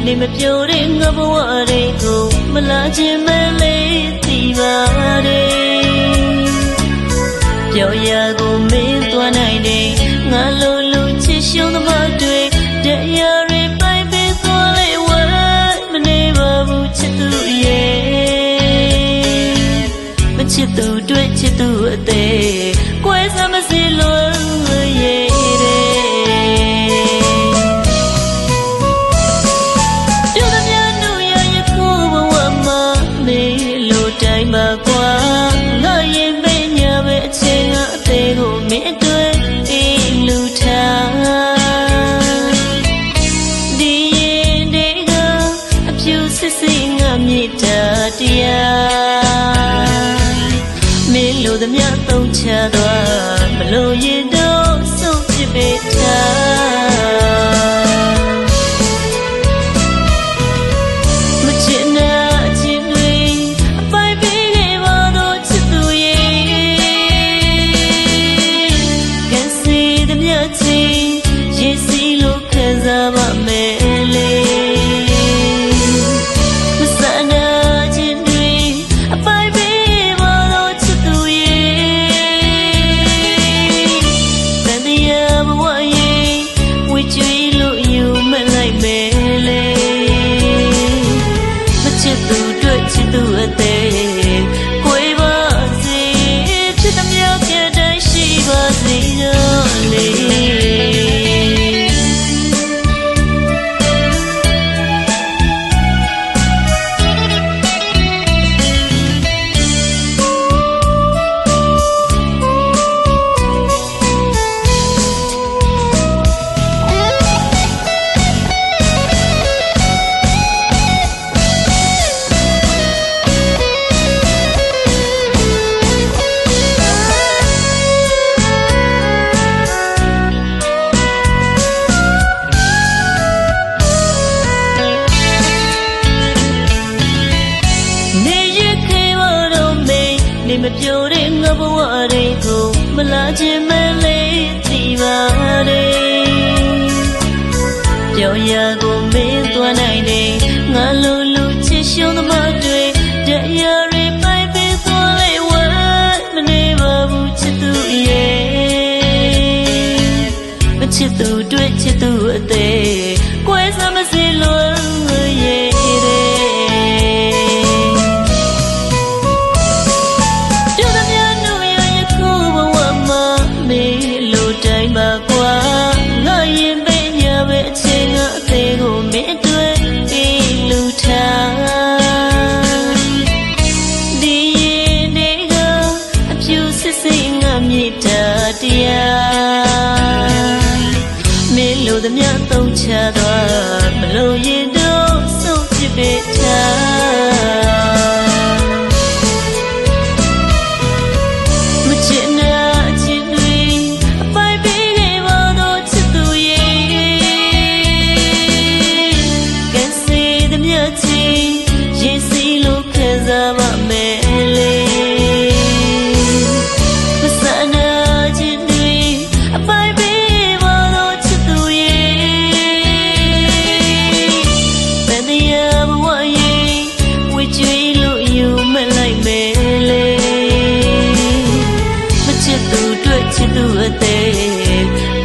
နေမပြောတဲ့ငါဘဝတွေကိုမလာခြင်းမလေးသိပါတယ်ပြောရကိုမင်းသွားနိုင်တယ်ငါလိုလိုချစ်ရှုံးသမားတွေတရားတွေပိုင်ပြီးသွားလေဝဲမနေပါဘူးချစ်သူရဲ့မချစ်သူတွေ့ချစ်သူအသေးကွဲစမ်းမစီလို့ရဲ့တိုင်းပါကွာငါရင်မင်းညာပဲအချိန်ကအသေးကိုမင်းအတွက်အေးလူထားဒီရင်တွေကအဖြူစစ်စစ်ငါမြစ်တာတရားမင်းလိုသမျှသုံးချသွားမလို့ရင်တော့ဆုံးပြစ်ပေးထားမပြောတဲ့ငါဘဝတွေကိုမလာခြင်းမလေးသိပါတယ်ပြောရကိုမင်းသွားနိုင်တယ်ငါလိုလိုချစ်ရှုံးသမားတွေတရားတွေပိုင်ပြီးသွားလေဝဲမနေပါဘူးချစ်သူရဲ့မချစ်သူတွေ့ချစ်သူအသေးကွဲစမ်းမစီလို့ရဲ့တိုင်းပါကွာငါရင်ပဲညာပဲအချိန်ကအသေးကိုမင်းအတွက်အေးလူထားဒီရင်တွေကအဖြူစစ်စစ်ငါမြစ်တာတရားမင်းလိုသမျှသုံးချသွားမလို့ရင်တော့ဆုံးပြစ်ပေးထားမချစ်နာရင်စီလို့ခံစားပါမယ်လေမဆန္ဒခြင်းတွေအပိုင်ပေးပါတော့ချစ်သူရဲ့တန်တရားဘဝရဲ့ဝေကျွေးလို့ယူမလိုက်မယ်လေမချစ်သူတွေ့ချစ်သူအသေး